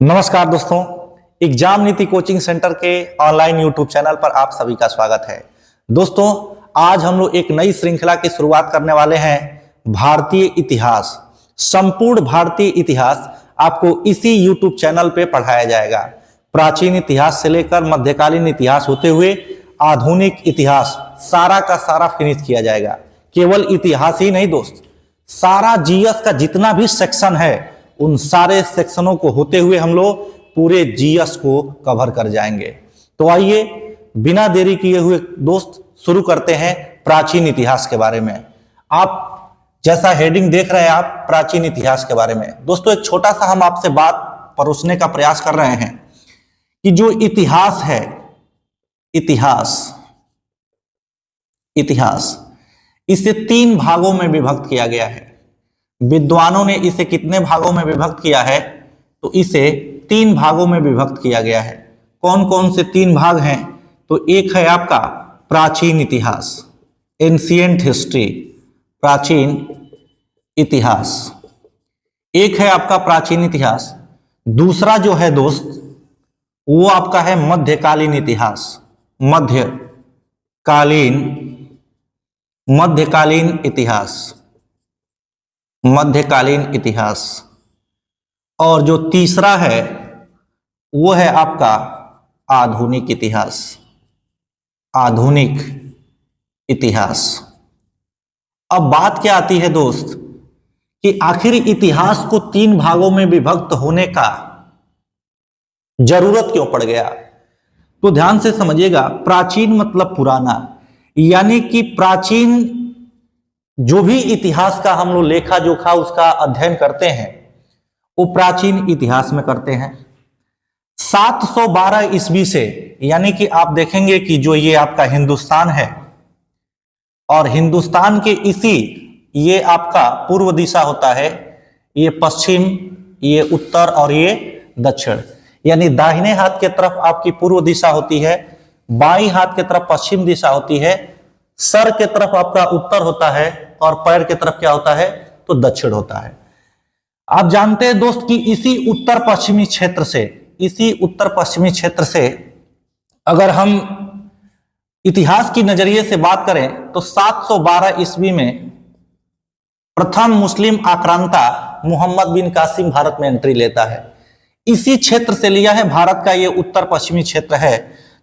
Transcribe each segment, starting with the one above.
नमस्कार दोस्तों, एग्जाम नीति कोचिंग सेंटर के ऑनलाइन यूट्यूब चैनल पर आप सभी का स्वागत है। दोस्तों, आज हम लोग एक नई श्रृंखला की शुरुआत करने वाले हैं। भारतीय इतिहास, संपूर्ण भारतीय इतिहास आपको इसी यूट्यूब चैनल पे पढ़ाया जाएगा। प्राचीन इतिहास से लेकर मध्यकालीन इतिहास होते हुए आधुनिक इतिहास सारा का सारा फिनिश किया जाएगा। केवल इतिहास ही नहीं दोस्त, सारा जीएस का जितना भी सेक्शन है उन सारे सेक्शनों को होते हुए हम लोग पूरे जीएस को कवर कर जाएंगे। तो आइए बिना देरी किए हुए दोस्त शुरू करते हैं प्राचीन इतिहास के बारे में। आप जैसा हेडिंग देख रहे हैं आप प्राचीन इतिहास के बारे में। दोस्तों, एक छोटा सा हम आपसे बात परोसने का प्रयास कर रहे हैं कि जो इतिहास है, इतिहास इसे 3 भागों में विभक्त किया गया है। विद्वानों ने इसे कितने भागों में विभक्त किया है? तो इसे 3 भागों में विभक्त किया गया है। कौन कौन से 3 भाग हैं? तो एक है आपका प्राचीन इतिहास, एंशिएंट हिस्ट्री, प्राचीन इतिहास। एक है आपका प्राचीन इतिहास। दूसरा जो है दोस्त वो आपका है मध्यकालीन इतिहास, मध्यकालीन इतिहास। और जो तीसरा है वो है आपका आधुनिक इतिहास। अब बात क्या आती है दोस्त कि आखिर इतिहास को 3 भागों में विभक्त होने का जरूरत क्यों पड़ गया? तो ध्यान से समझिएगा। प्राचीन मतलब पुराना, यानी कि प्राचीन जो भी इतिहास का हम लोग लेखा जोखा उसका अध्ययन करते हैं वो प्राचीन इतिहास में करते हैं। 712 ईस्वी से, यानी कि आप देखेंगे कि जो ये आपका हिंदुस्तान है और हिंदुस्तान के ये आपका पूर्व दिशा होता है, ये पश्चिम, ये उत्तर और ये दक्षिण। यानी दाहिने हाथ के तरफ आपकी पूर्व दिशा होती है, बाईं हाथ के तरफ पश्चिम दिशा होती है, सर के तरफ आपका उत्तर होता है और पैर के तरफ क्या होता है? तो दक्षिण होता है। आप जानते हैं दोस्त कि इसी उत्तर पश्चिमी क्षेत्र से अगर हम इतिहास की नजरिए से बात करें तो 712 ईस्वी में प्रथम मुस्लिम आक्रांता मोहम्मद बिन कासिम भारत में एंट्री लेता है। इसी क्षेत्र से लिया है, भारत का ये उत्तर पश्चिमी क्षेत्र है।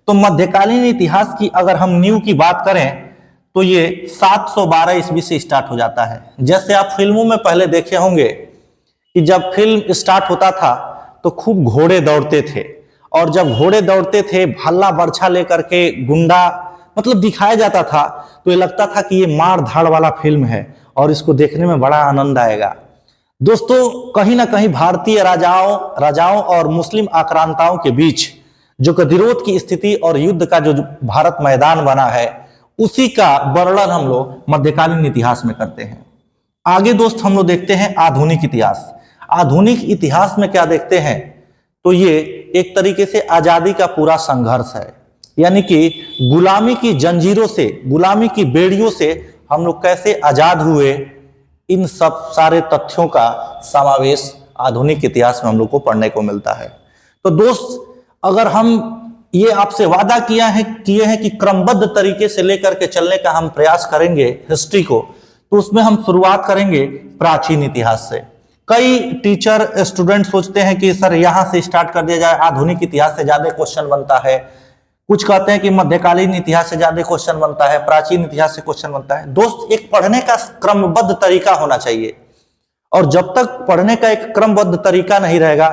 तो मध्यकालीन इतिहास की अगर हम न्यू की बात करें तो ये 712 ईस्वी से स्टार्ट हो जाता है। जैसे आप फिल्मों में पहले देखे होंगे कि जब फिल्म स्टार्ट होता था तो खूब घोड़े दौड़ते थे, और जब घोड़े दौड़ते थे भाला बर्छा लेकर के गुंडा मतलब दिखाया जाता था, तो ये लगता था कि ये मार धाड़ वाला फिल्म है और इसको देखने में बड़ा आनंद आएगा। दोस्तों, कहीं ना कहीं भारतीय राजाओं और मुस्लिम आक्रांताओं के बीच जो गतिरोध की स्थिति और युद्ध का जो भारत मैदान बना है उसी का वर्णन हम लोग मध्यकालीन इतिहास में करते हैं। आगे दोस्त हम लोग देखते हैं आधुनिक इतिहास। आधुनिक इतिहास में क्या देखते हैं? तो ये एक तरीके से आजादी का पूरा संघर्ष है, यानी कि गुलामी की जंजीरों से, गुलामी की बेड़ियों से हम लोग कैसे आजाद हुए, इन सब सारे तथ्यों का समावेश आधुनिक इतिहास में हम लोग को पढ़ने को मिलता है। तो दोस्त, अगर हम ये आपसे वादा किए हैं कि क्रमबद्ध तरीके से लेकर के चलने का हम प्रयास करेंगे हिस्ट्री को, तो उसमें हम शुरुआत करेंगे प्राचीन इतिहास से। कई टीचर स्टूडेंट सोचते हैं कि सर यहां से स्टार्ट कर दिया जाए, आधुनिक इतिहास से ज्यादा क्वेश्चन बनता है। कुछ कहते हैं कि मध्यकालीन इतिहास से ज्यादा क्वेश्चन बनता है, प्राचीन इतिहास से क्वेश्चन बनता है। दोस्त, एक पढ़ने का क्रमबद्ध तरीका होना चाहिए, और जब तक पढ़ने का एक क्रमबद्ध तरीका नहीं रहेगा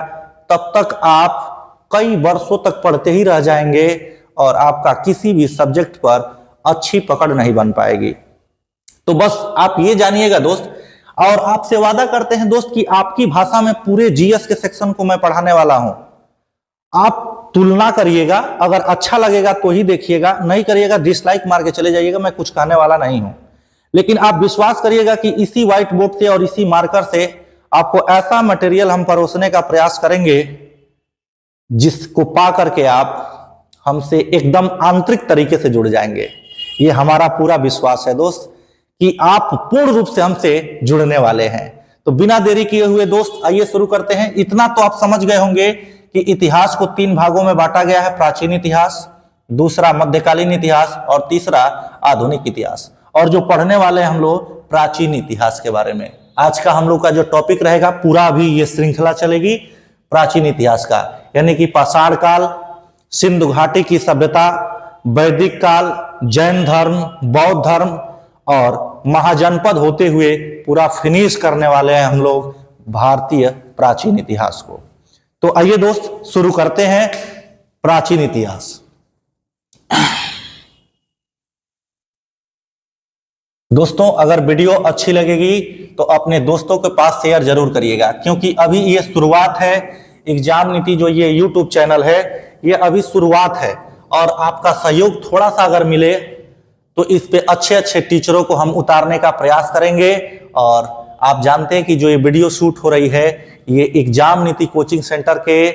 तब तक आप कई वर्षों तक पढ़ते ही रह जाएंगे और आपका किसी भी सब्जेक्ट पर अच्छी पकड़ नहीं बन पाएगी। तो बस आप ये जानिएगा दोस्त, और आपसे वादा करते हैं दोस्त कि आपकी भाषा में पूरे जीएस के सेक्शन को मैं पढ़ाने वाला हूं। आप तुलना करिएगा, अगर अच्छा लगेगा तो ही देखिएगा, नहीं करिएगा डिसलाइक मार के चले जाइएगा। मैं कुछ कहने वाला नहीं हूं, लेकिन आप विश्वास करिएगा कि इसी व्हाइट बोर्ड से और इसी मार्कर से आपको ऐसा मटेरियल हम परोसने का प्रयास करेंगे जिसको पा करके आप हमसे एकदम आंतरिक तरीके से जुड़ जाएंगे। ये हमारा पूरा विश्वास है दोस्त कि आप पूर्ण रूप से हमसे जुड़ने वाले हैं। तो बिना देरी किए हुए दोस्त आइए शुरू करते हैं। इतना तो आप समझ गए होंगे कि इतिहास को 3 भागों में बांटा गया है, प्राचीन इतिहास, दूसरा मध्यकालीन इतिहास और तीसरा आधुनिक इतिहास। और जो पढ़ने वाले हैं हम लोग प्राचीन इतिहास के बारे में। आज का हम लोग का जो टॉपिक रहेगा, पूरा अभी ये श्रृंखला चलेगी प्राचीन इतिहास का, यानी कि पाषाण काल, सिंधु घाटी की सभ्यता, वैदिक काल, जैन धर्म, बौद्ध धर्म और महाजनपद होते हुए पूरा फिनिश करने वाले हैं हम लोग भारतीय प्राचीन इतिहास को। तो आइए दोस्त शुरू करते हैं प्राचीन इतिहास। दोस्तों अगर वीडियो अच्छी लगेगी तो अपने दोस्तों के पास शेयर जरूर करिएगा, क्योंकि अभी ये शुरुआत है। एग्जाम नीति जो ये यूट्यूब चैनल है ये अभी शुरुआत है, और आपका सहयोग थोड़ा सा अगर मिले तो इस पे अच्छे अच्छे टीचरों को हम उतारने का प्रयास करेंगे। और आप जानते हैं कि जो ये वीडियो शूट हो रही है ये एग्जाम नीति कोचिंग सेंटर के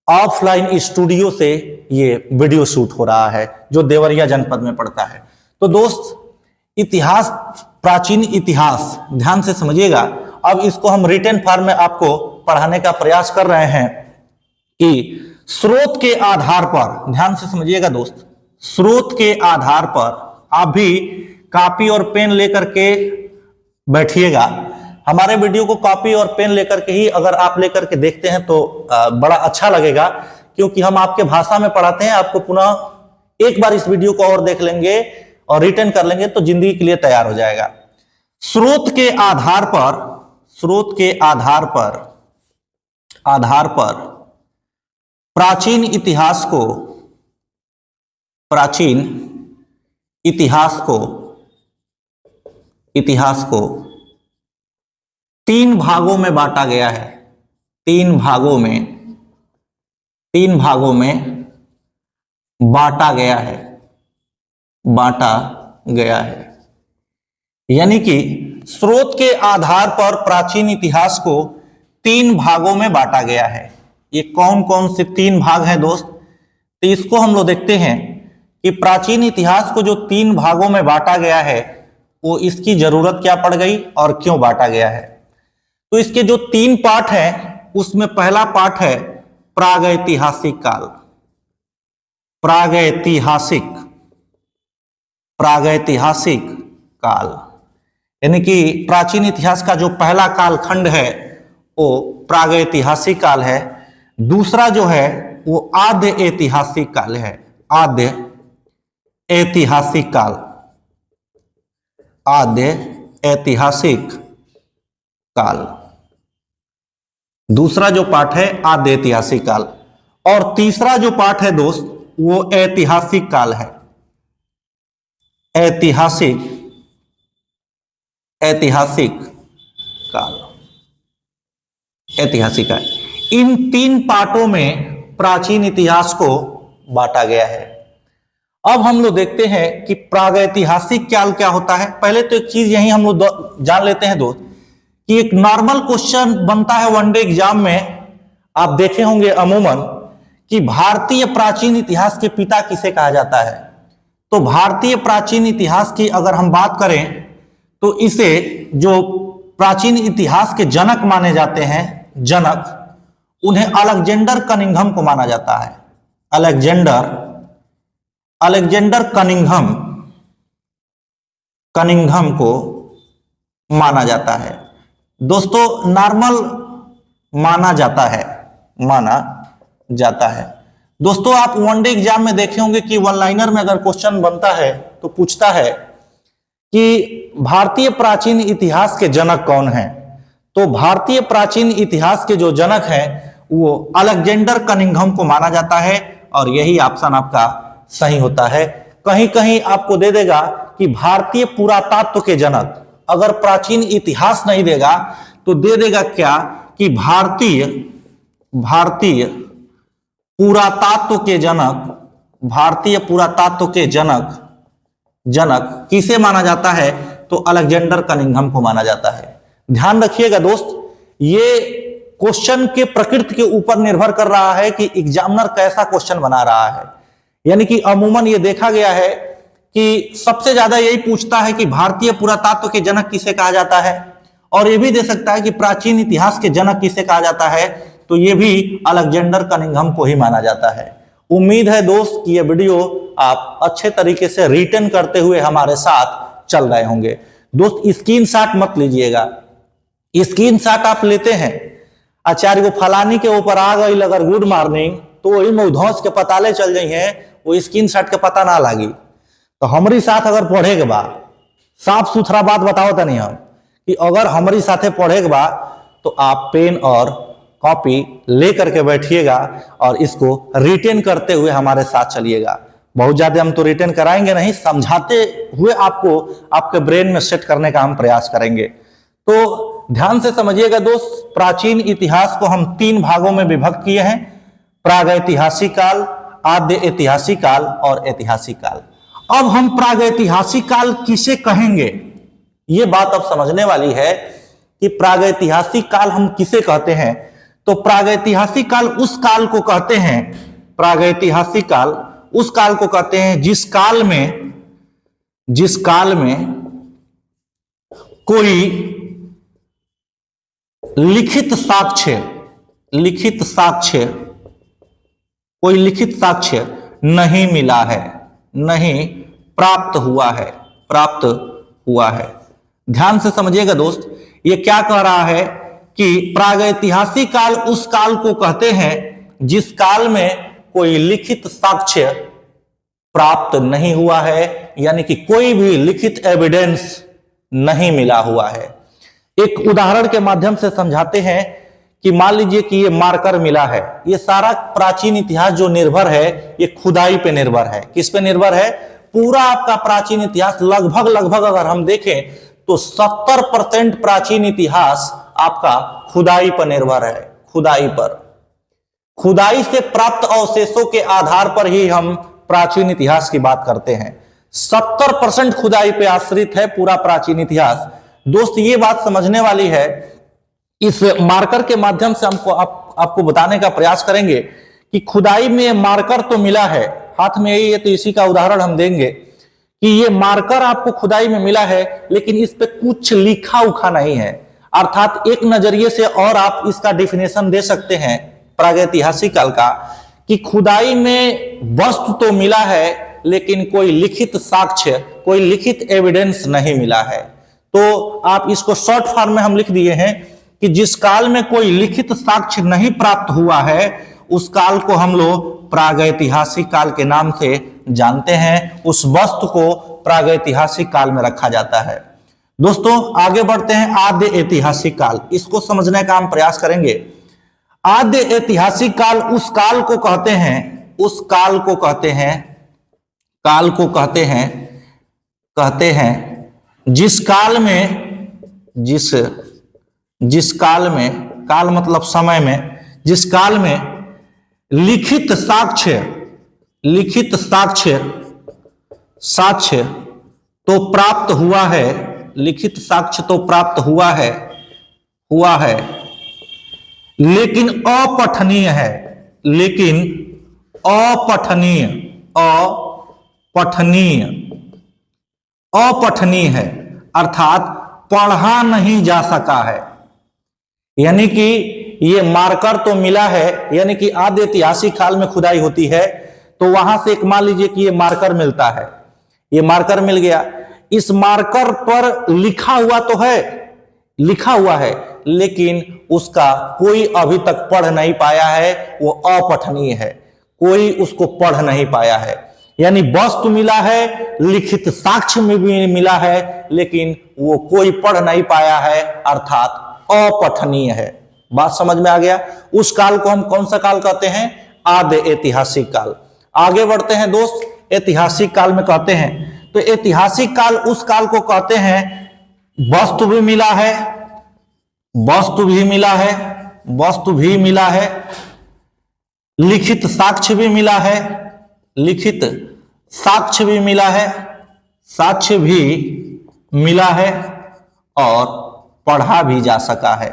ऑफलाइन स्टूडियो से ये वीडियो शूट हो रहा है, जो देवरिया जनपद में पड़ता है। तो दोस्त इतिहास, प्राचीन इतिहास ध्यान से समझिएगा। अब इसको हम रिटन फॉर्म में आपको पढ़ाने का प्रयास कर रहे हैं कि स्रोत के आधार पर, ध्यान से समझिएगा दोस्त, स्रोत के आधार पर आप भी कॉपी और पेन लेकर के बैठिएगा। हमारे वीडियो को कॉपी और पेन लेकर के ही अगर आप लेकर के देखते हैं तो बड़ा अच्छा लगेगा, क्योंकि हम आपके भाषा में पढ़ाते हैं। आपको पुनः एक बार इस वीडियो को और देख लेंगे और रिटर्न कर लेंगे तो जिंदगी के लिए तैयार हो जाएगा। स्रोत के आधार पर, स्रोत के आधार पर प्राचीन इतिहास को, प्राचीन इतिहास को 3 भागों में बांटा गया है। 3 भागों में बांटा गया है, यानी कि स्रोत के आधार पर प्राचीन इतिहास को 3 भागों में बांटा गया है। ये कौन कौन से 3 भाग हैं दोस्त? तो इसको हम लोग देखते हैं कि प्राचीन इतिहास को जो 3 भागों में बांटा गया है वो इसकी जरूरत क्या पड़ गई और क्यों बांटा गया है। तो इसके जो 3 पार्ट हैं उसमें पहला पार्ट है प्रागैतिहासिक काल। प्रागैतिहासिक काल यानी कि प्राचीन इतिहास का जो पहला कालखंड है वो प्रागैतिहासिक काल है। दूसरा जो है वो आद्य ऐतिहासिक काल है, आद्य ऐतिहासिक काल, आद्य ऐतिहासिक काल। दूसरा जो पार्ट है आद्य ऐतिहासिक काल, और तीसरा जो पार्ट है दोस्त वो ऐतिहासिक काल है। ऐतिहासिक काल, ऐतिहासिक काल। इन 3 पार्टों में प्राचीन इतिहास को बांटा गया है। अब हम लोग देखते हैं कि प्रागैतिहासिक काल क्या होता है। पहले तो एक चीज यही हम लोग जान लेते हैं दोस्त कि एक नॉर्मल क्वेश्चन बनता है वनडे एग्जाम में, आप देखे होंगे अमूमन, कि भारतीय प्राचीन इतिहास के पिता किसे कहा जाता है। तो भारतीय प्राचीन इतिहास की अगर हम बात करें तो इसे जो प्राचीन इतिहास के जनक माने जाते हैं, जनक, उन्हें अलेक्जेंडर कनिंघम को माना जाता है। अलेक्जेंडर कनिंघम को माना जाता है। दोस्तों नॉर्मल माना जाता है। दोस्तों आप वनडे एग्जाम में देखे होंगे कि वन लाइनर में अगर क्वेश्चन बनता है तो पूछता है कि भारतीय प्राचीन इतिहास के जनक कौन हैं। तो भारतीय प्राचीन इतिहास के जो जनक हैं वो अलेक्जेंडर कनिंघम को माना जाता है, और यही ऑप्शन आपका सही होता है। कहीं कहीं आपको दे देगा कि भारतीय पुरातत्व के जनक, अगर प्राचीन इतिहास नहीं देगा तो दे देगा क्या कि भारतीय पुरातत्व के जनक, भारतीय पुरातत्व के जनक किसे माना जाता है, तो अलेक्जेंडर कनिंघम को माना जाता है। ध्यान रखिएगा दोस्त, ये क्वेश्चन के प्रकृति के ऊपर निर्भर कर रहा है कि एग्जामिनर कैसा क्वेश्चन बना रहा है। यानी कि अमूमन ये देखा गया है कि सबसे ज्यादा यही पूछता है कि भारतीय पुरातत्व के जनक किसे कहा जाता है, और ये भी दे सकता है कि प्राचीन इतिहास के जनक किसे कहा जाता है। तो ये भी अलेक्जेंडर कनिंघम को ही माना जाता है। उम्मीद है दोस्त कि ये वीडियो आप अच्छे तरीके से रिटर्न करते हुए हमारे साथ चल रहे होंगे। दोस्त स्क्रीनशॉट मत लीजिएगा, स्क्रीनशॉट आप लेते हैं आचार्य को फलानी के ऊपर आ गई अगर गुड मॉर्निंग तो वही में धौस के पता ले चल जाई है, वो स्क्रीनशॉट के पता ना लागी। तो हमारी साथ अगर पढ़े के बा, साफ सुथरा बात बताओ तनी हम कि अगर हमारी साथे पढ़े के बा तो आप पेन और कॉपी लेकर के बैठिएगा और इसको रिटेन करते हुए हमारे साथ चलिएगा। बहुत ज्यादा हम तो रिटेन कराएंगे नहीं, समझाते हुए आपको आपके ब्रेन में सेट करने का हम प्रयास करेंगे। तो ध्यान से समझिएगा दोस्त, प्राचीन इतिहास को हम 3 भागों में विभक्त किए हैं, प्रागैतिहासिक काल, आद्य ऐतिहासिक काल और ऐतिहासिक काल। अब हम प्रागैतिहासिक काल किसे कहेंगे, ये बात अब समझने वाली है कि प्रागैतिहासिक काल हम किसे कहते हैं। तो प्रागैतिहासिक काल उस काल को कहते हैं, प्रागैतिहासिक काल उस काल को कहते हैं जिस काल में कोई लिखित साक्ष्य नहीं मिला है, नहीं प्राप्त हुआ है। ध्यान से समझिएगा दोस्त, ये क्या कह रहा है कि प्रागैतिहासिक काल उस काल को कहते हैं जिस काल में कोई लिखित साक्ष्य प्राप्त नहीं हुआ है, यानी कि कोई भी लिखित एविडेंस नहीं मिला हुआ है। एक उदाहरण के माध्यम से समझाते हैं कि मान लीजिए कि ये मार्कर मिला है। ये सारा प्राचीन इतिहास जो निर्भर है ये खुदाई पे निर्भर है। किस पे निर्भर है? पूरा आपका प्राचीन इतिहास लगभग अगर हम देखें तो 70% प्राचीन इतिहास आपका खुदाई पर निर्भर है। खुदाई से प्राप्त अवशेषों के आधार पर ही हम प्राचीन इतिहास की बात करते हैं। 70% खुदाई पे आश्रित है पूरा प्राचीन इतिहास। दोस्त ये बात समझने वाली है, इस मार्कर के माध्यम से हमको आपको बताने का प्रयास करेंगे कि खुदाई में मार्कर तो मिला है, हाथ में यही है तो इसी का उदाहरण हम देंगे कि ये मार्कर आपको खुदाई में मिला है, लेकिन इस पे कुछ लिखा उखा नहीं है। अर्थात एक नजरिए से और आप इसका डिफिनेशन दे सकते हैं प्रागैतिहासिक काल का कि खुदाई में वस्तु तो मिला है लेकिन कोई लिखित साक्ष्य, कोई लिखित एविडेंस नहीं मिला है। तो आप इसको शॉर्ट फॉर्म में हम लिख दिए हैं कि जिस काल में कोई लिखित साक्ष्य नहीं प्राप्त हुआ है उस काल को हम लोग प्रागैतिहासिक काल के नाम से जानते हैं। उस वस्तु को प्रागैतिहासिक काल में रखा जाता है। दोस्तों आगे बढ़ते हैं, आद्य ऐतिहासिक काल, इसको समझने का हम प्रयास करेंगे। आद्य ऐतिहासिक काल उस काल को कहते हैं जिस काल में काल मतलब समय में, जिस काल में लिखित साक्ष्य तो प्राप्त हुआ है, लिखित साक्ष्य तो प्राप्त हुआ है लेकिन अपठनीय है, अर्थात पढ़ा नहीं जा सका है। यानी कि ये मार्कर तो मिला है, यानी कि आद्य ऐतिहासिक काल में खुदाई होती है तो वहां से एक मान लीजिए कि ये मार्कर मिलता है, ये मार्कर मिल गया। इस मार्कर पर लिखा हुआ है लेकिन उसका कोई अभी तक पढ़ नहीं पाया है, वो अपठनीय है, कोई उसको पढ़ नहीं पाया है। यानी वस्तु मिला है, लिखित साक्ष्य में भी मिला है, लेकिन वो कोई पढ़ नहीं पाया है, अर्थात अपठनीय है। बात समझ में आ गया? उस काल को हम कौन सा काल कहते हैं? आद्य ऐतिहासिक काल। आगे बढ़ते हैं दोस्त, ऐतिहासिक काल में कहते हैं तो ऐतिहासिक काल उस काल को कहते हैं वस्तु भी मिला है, लिखित साक्ष्य भी मिला है, और पढ़ा भी जा सका है।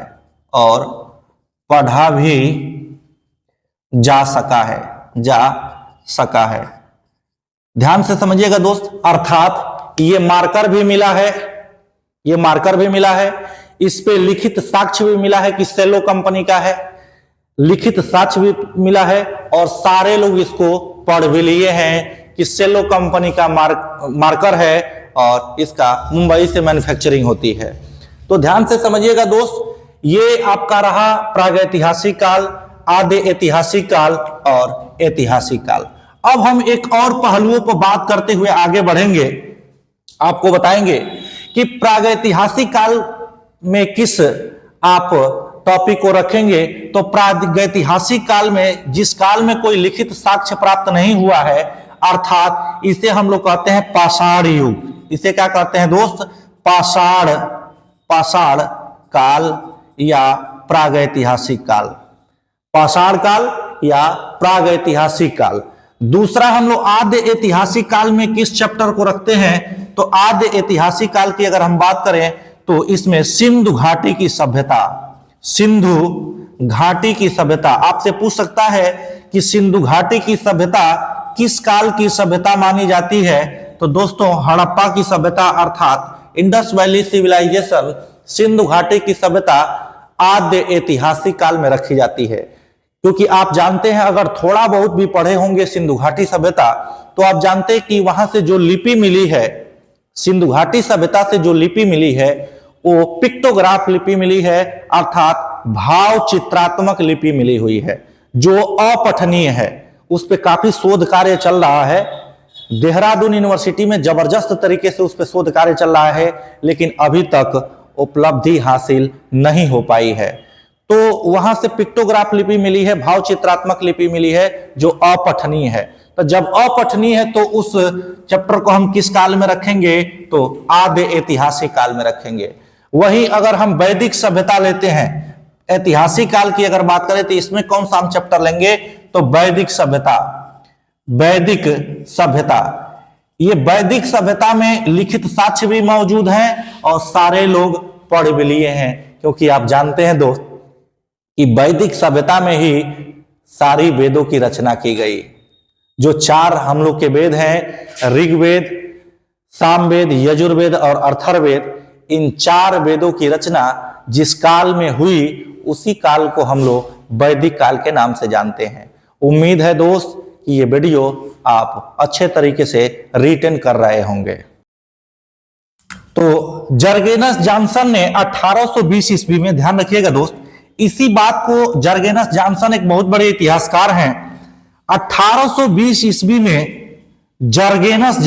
ध्यान से समझिएगा दोस्त, अर्थात ये मार्कर भी मिला है, इस पे लिखित साक्ष्य भी मिला है कि सेलो कंपनी का है, लिखित साक्ष्य भी मिला है और सारे लोग इसको पढ़ भी लिए हैं कि सेलो कंपनी का मार्कर है और इसका मुंबई से मैन्युफैक्चरिंग होती है। तो ध्यान से समझिएगा दोस्त, ये आपका रहा प्रागैतिहासिक काल, आद्य ऐतिहासिक काल और ऐतिहासिक काल। अब हम एक और पहलुओं पर बात करते हुए आगे बढ़ेंगे, आपको बताएंगे कि प्रागैतिहासिक काल में किस आप टॉपिक को रखेंगे। तो प्रागैतिहासिक काल में जिस काल में कोई लिखित साक्ष्य प्राप्त नहीं हुआ है, अर्थात इसे हम लोग कहते हैं पाषाण युग। इसे क्या कहते हैं दोस्त? पाषाण काल या प्रागैतिहासिक काल। पाषाण काल या प्रागैतिहासिक काल। दूसरा हम लोग आद्य ऐतिहासिक काल में किस चैप्टर को रखते हैं? तो आद्य ऐतिहासिक काल की अगर हम बात करें तो इसमें सिंधु घाटी की सभ्यता, सिंधु घाटी की सभ्यता। आपसे पूछ सकता है कि सिंधु घाटी की सभ्यता किस काल की सभ्यता मानी जाती है? तो दोस्तों हड़प्पा की सभ्यता अर्थात इंडस वैली सिविलाइजेशन, सिंधु घाटी की सभ्यता आद्य ऐतिहासिक काल में रखी जाती है। क्योंकि आप जानते हैं, अगर थोड़ा बहुत भी पढ़े होंगे सिंधु घाटी सभ्यता, तो आप जानते हैं कि वहां से जो लिपि मिली है, सिंधु घाटी सभ्यता से जो लिपि मिली है वो पिक्टोग्राफ लिपि मिली है, अर्थात भाव चित्रात्मक लिपि मिली हुई है जो अपठनीय है। उस पर काफी शोध कार्य चल रहा है। देहरादून यूनिवर्सिटी में जबरदस्त तरीके से उस पर शोध कार्य चल रहा है, लेकिन अभी तक उपलब्धि हासिल नहीं हो पाई है। तो वहां से पिक्टोग्राफ लिपि मिली है, भाव चित्रात्मक लिपि मिली है जो अपठनीय है। तो जब अपठनीय है तो उस चैप्टर को हम किस काल में रखेंगे? तो आद्य ऐतिहासिक काल में रखेंगे। वही अगर हम वैदिक सभ्यता लेते हैं, ऐतिहासिक काल की अगर बात करें तो इसमें कौन सा हम चैप्टर लेंगे? तो वैदिक सभ्यता। वैदिक सभ्यता, ये वैदिक सभ्यता में लिखित साक्ष्य भी मौजूद हैं और सारे लोग पढ़ भी लिए हैं। क्योंकि आप जानते हैं दोस्त कि वैदिक सभ्यता में ही सारी वेदों की रचना की गई। जो चार हम लोग के वेद हैं, ऋग्वेद, सामवेद, यजुर्वेद और अथर्ववेद, इन चार वेदों की रचना जिस काल में हुई उसी काल को हम लोग वैदिक काल के नाम से जानते हैं। उम्मीद है दोस्त कि ये वीडियो आप अच्छे तरीके से रिटेन कर रहे होंगे। तो जर्गेनस जॉनसन ने 1820 ईस्वी में, ध्यान रखिएगा दोस्त, इसी बात को, जर्गेनस जॉनसन एक बहुत बड़े इतिहासकार हैं। 1820 ईस्वी में जर्गेनस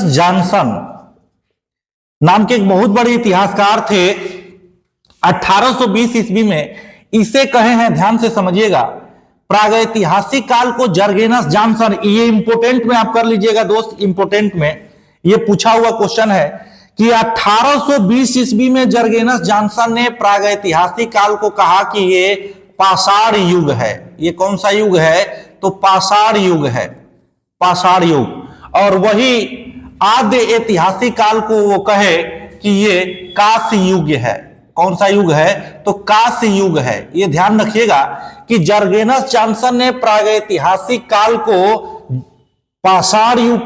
जॉनसन नाम के एक बहुत बड़े इतिहासकार थे। 1820 ईस्वी में इसे कहे हैं, ध्यान से समझिएगा, प्रागैतिहासिक काल को जर्गेनस जॉनसन, ये इंपोर्टेंट में आप कर लीजिएगा दोस्त, इंपोर्टेंट में ये पूछा हुआ क्वेश्चन है कि 1820 ईस्वी में जर्गेनस जॉनसन ने प्रागैतिहासिक काल को कहा कि ये पाषाण युग है। ये कौन सा युग है? तो पाषाण युग है, पाषाण युग। और वही आद्य ऐतिहासिक काल को वो कहे कि ये कांस्य युग है। कौन सा युग है? तो कांस्य युग है। ये ध्यान रखिएगा कि जर्गेनस जॉनसन ने प्रागैतिहासिक काल को पाषाण युग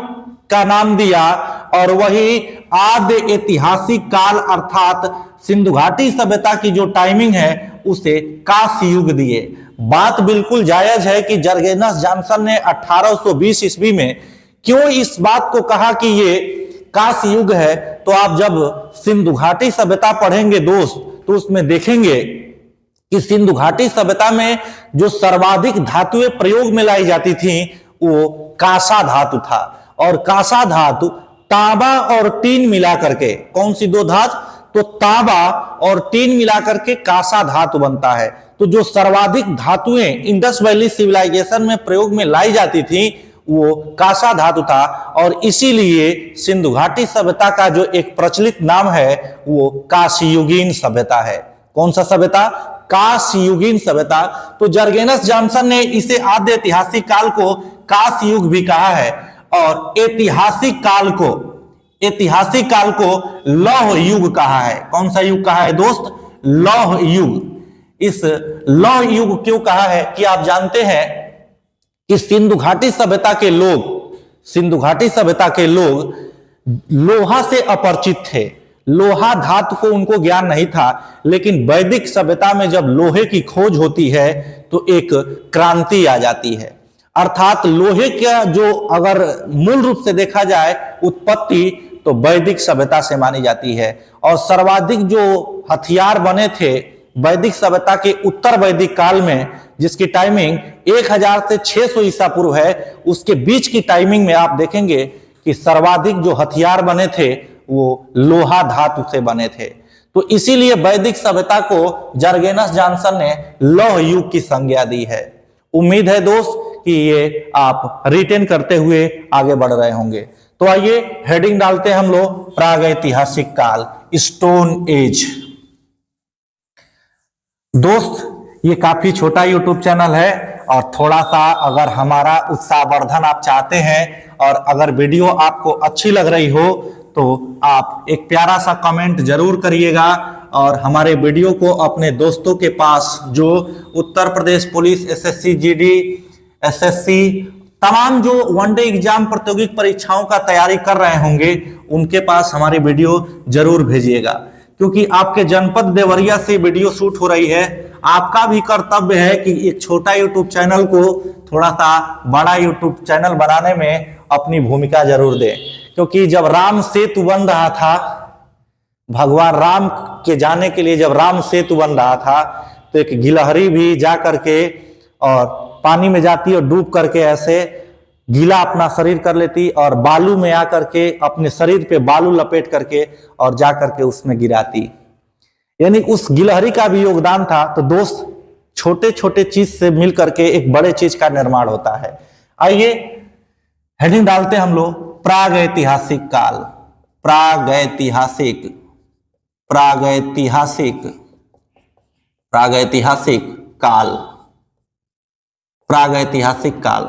का नाम दिया और वही आद्य ऐतिहासिक काल अर्थात सिंधु घाटी सभ्यता की जो टाइमिंग है उसे कांस्य युग दिए। बात बिल्कुल जायज है कि जर्गेनस जॉनसन ने 1820 ईस्वी में क्यों इस बात को कहा कि ये कांस्य युग है। तो आप जब सिंधु घाटी सभ्यता पढ़ेंगे दोस्त तो उसमें देखेंगे कि सिंधु घाटी सभ्यता में जो सर्वाधिक धातुएं प्रयोग में लाई जाती थी वो कांसा धातु था। और कांसा धातु तांबा और टीन मिला करके, कौन सी दो धातु? तो तांबा और टीन मिला करके कांसा धातु बनता है। तो जो सर्वाधिक धातुएं इंडस वैली सिविलाइजेशन में प्रयोग में लाई जाती थी वो कांसा धातु था। और इसीलिए सिंधु घाटी सभ्यता का जो एक प्रचलित नाम है वो कांस्ययुगीन सभ्यता है। कौन सा सभ्यता? कांस्ययुगीन सभ्यता। तो जर्गेनस जॉनसन ने इसे आद्य ऐतिहासिक काल को कांस्य युग भी कहा है और ऐतिहासिक काल को लौह युग कहा है। कौन सा युग कहा है दोस्त? लौह युग। इस लौह युग क्यों कहा है कि आप जानते हैं कि सिंधु घाटी सभ्यता के लोग लोहा से अपरिचित थे। लोहा धातु को उनको ज्ञान नहीं था, लेकिन वैदिक सभ्यता में जब लोहे की खोज होती है तो एक क्रांति आ जाती है। अर्थात लोहे का जो अगर मूल रूप से देखा जाए उत्पत्ति तो वैदिक सभ्यता से मानी जाती है। और सर्वाधिक जो हथियार बने थे वैदिक सभ्यता के उत्तर वैदिक काल में, जिसकी टाइमिंग 1000 से 600 ईसा पूर्व है, उसके बीच की टाइमिंग में आप देखेंगे कि सर्वाधिक जो हथियार बने थे वो लोहा धातु से बने थे। तो इसीलिए वैदिक सभ्यता को जर्गेनस जॉनसन ने लौह युग की संज्ञा दी है। उम्मीद है दोस्त कि ये आप रिटेन करते हुए आगे बढ़ रहे होंगे। तो आइए हेडिंग डालते हैं हम लोग, प्रागैतिहासिक काल, स्टोन एज। दोस्त ये काफी छोटा यूट्यूब चैनल है और थोड़ा सा अगर हमारा उत्साहवर्धन आप चाहते हैं और अगर वीडियो आपको अच्छी लग रही हो तो आप एक प्यारा सा कमेंट जरूर करिएगा और हमारे वीडियो को अपने दोस्तों के पास जो Uttar Pradesh police, SSC, GD, SSC, तमाम जो वनडे एग्जाम प्रतियोगिक परीक्षाओं का तैयारी कर रहे होंगे उनके पास हमारी वीडियो जरूर भेजिएगा, क्योंकि आपके जनपद देवरिया से वीडियो शूट हो रही है। आपका भी कर्तव्य है कि एक छोटा यूट्यूब चैनल को थोड़ा सा बड़ा यूट्यूब चैनल बनाने में अपनी भूमिका जरूर दें, क्योंकि जब राम सेतु बन रहा था, भगवान राम के जाने के लिए जब राम सेतु बन रहा था तो एक गिलहरी भी जा करके और पानी में जाती और डूब करके ऐसे गीला अपना शरीर कर लेती और बालू में आकर के अपने शरीर पे बालू लपेट करके और जा करके उसमें गिराती, यानी उस गिलहरी का भी योगदान था। तो दोस्त छोटे छोटे चीज से मिल करके एक बड़े चीज का निर्माण होता है। आइए हेडिंग डालते हैं हम लोग, प्रागैतिहासिक काल, प्रागैतिहासिक, प्रागैतिहासिक, प्रागैतिहासिक काल, प्रागैतिहासिक काल।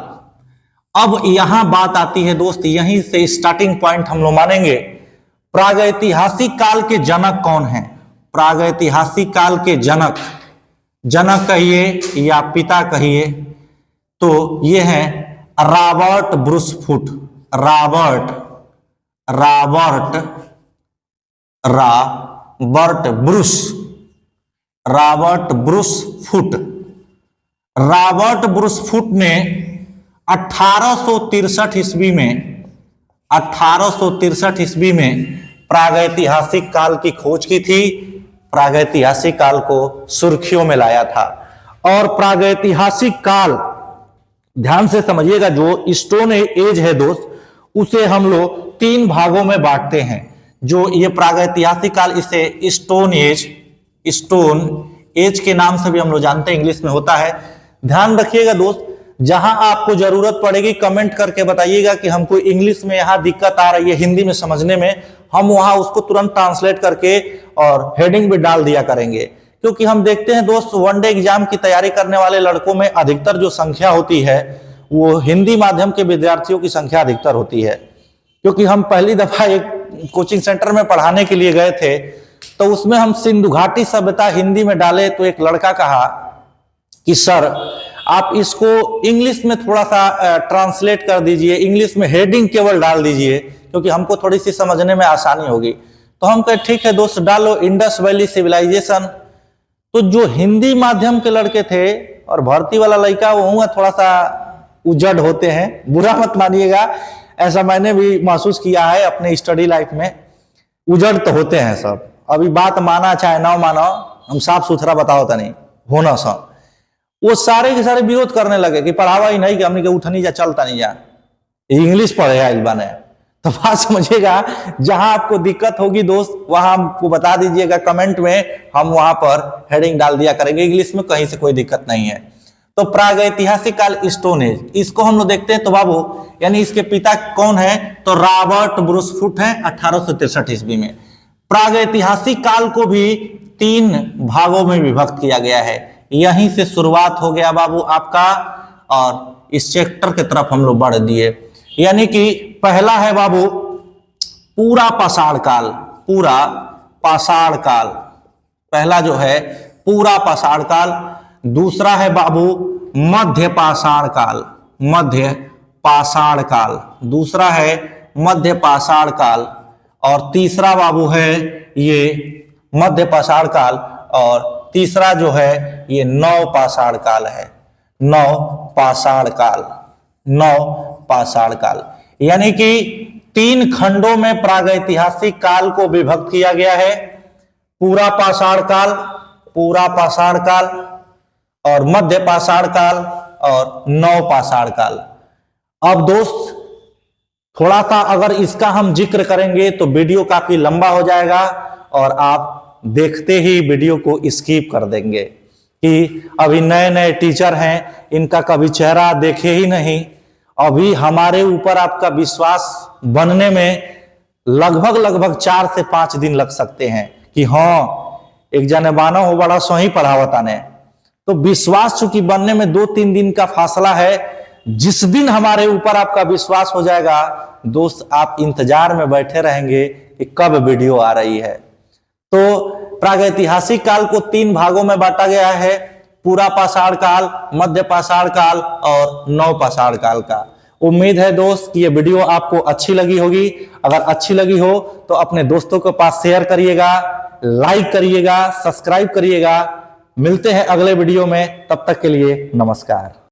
अब यहां बात आती है दोस्त, यहीं से स्टार्टिंग पॉइंट हम लोग मानेंगे। प्रागैतिहासिक काल के जनक कौन हैं? प्रागैतिहासिक काल के जनक, जनक कहिए या पिता कहिए, तो ये हैं Robert Bruce foot, Robert Bruce, Robert Bruce foot. Robert Bruce foot ने 1863 ईस्वी में, 1863 ईस्वी में प्रागैतिहासिक काल की खोज की थी, प्रागैतिहासिक काल को सुर्खियों में लाया था। और प्रागैतिहासिक काल ध्यान से समझिएगा, जो स्टोन एज है दोस्त, उसे हम लोग 3 भागों में बांटते हैं। जो ये प्रागैतिहासिक काल, इसे स्टोन एज के नाम से भी हम लोग जानते हैं, इंग्लिश में होता है। ध्यान रखिएगा दोस्त, जहां आपको जरूरत पड़ेगी कमेंट करके बताइएगा कि हमको इंग्लिश में यहां दिक्कत आ रही है हिंदी में समझने में, हम वहां उसको तुरंत ट्रांसलेट करके और हेडिंग भी डाल दिया करेंगे। क्योंकि हम देखते हैं दोस्त, वनडे एग्जाम की तैयारी करने वाले लड़कों में अधिकतर जो संख्या होती है वो हिंदी माध्यम के विद्यार्थियों की संख्या अधिकतर होती है। क्योंकि हम पहली दफा एक कोचिंग सेंटर में पढ़ाने के लिए गए थे, तो उसमें हम सिंधु घाटी सभ्यता हिंदी में डाले, तो एक लड़का कहा कि सर आप इसको इंग्लिश में थोड़ा सा ट्रांसलेट कर दीजिए, इंग्लिश में हेडिंग केवल डाल दीजिए, क्योंकि हमको थोड़ी सी समझने में आसानी होगी। तो हम कहे ठीक है दोस्त, डालो इंडस वैली सिविलाइजेशन। तो जो हिंदी माध्यम के लड़के थे और भर्ती वाला लड़का, वो थोड़ा सा उजड़ होते हैं, बुरा मत मानिएगा, ऐसा मैंने भी महसूस किया है अपने स्टडी लाइफ में, उजड़ तो होते हैं सब। अभी बात माना चाहे ना मानो, हम साफ सुथरा बताओ तो नहीं होना सब, वो सारे के सारे विरोध करने लगे कि पढ़ावा ही नहीं, कि हमने उठनी जा, चलता नहीं जा, इंग्लिश पढ़े इस बने। तो बात समझिएगा, जहां आपको दिक्कत होगी दोस्त वहां हमको बता दीजिएगा कमेंट में, हम वहां पर हेडिंग डाल दिया करेंगे, इंग्लिश में कहीं से कोई दिक्कत नहीं है। तो प्रागैतिहासिक काल, स्टोन एज, इसको हम लोग देखते हैं। तो बाबू यानी इसके पिता कौन है? तो रॉबर्ट ब्रूस फुट है 1863 ईस्वी में। प्रागैतिहासिक काल को भी 3 भागों में विभक्त किया गया है। यहीं से शुरुआत हो गया बाबू आपका, और इस चैप्टर की तरफ हम लोग बढ़ दिए। यानी कि पहला है बाबू पूरा पाषाण काल, पूरा पाषाण काल, पहला जो है पूरा पाषाण काल। दूसरा है बाबू मध्य पाषाण काल, मध्य पाषाण काल, दूसरा है मध्य पाषाण काल। और तीसरा बाबू है ये मध्य पाषाण काल, और तीसरा जो है ये नव पाषाण काल है। नव पाषाण काल, नव पाषाण काल, यानी कि 3 खंडों में प्रागैतिहासिक काल को विभक्त किया गया है। पूरा पाषाण काल, पूरा पाषाण काल, और मध्य पाषाण काल, और नव पाषाण काल। अब दोस्त थोड़ा सा अगर इसका हम जिक्र करेंगे तो वीडियो काफी लंबा हो जाएगा और आप देखते ही वीडियो को स्किप कर देंगे कि अभी नए नए टीचर हैं, इनका कभी चेहरा देखे ही नहीं। अभी हमारे ऊपर आपका विश्वास बनने में लगभग 4 से 5 दिन लग सकते हैं कि हाँ एक जने बानो हो बड़ा सही पढ़ावता ने। तो विश्वास चूंकि बनने में 2-3 दिन का फासला है। जिस दिन हमारे ऊपर आपका विश्वास हो जाएगा दोस्त, आप इंतजार में बैठे रहेंगे कि कब वीडियो आ रही है। तो प्रागैतिहासिक काल को 3 भागों में बांटा गया है, पूरा पाषाण काल, मध्य पाषाण काल और नव पाषाण काल का। उम्मीद है दोस्त कि ये वीडियो आपको अच्छी लगी होगी। अगर अच्छी लगी हो तो अपने दोस्तों के पास शेयर करिएगा, लाइक करिएगा, सब्सक्राइब करिएगा। मिलते हैं अगले वीडियो में, तब तक के लिए नमस्कार।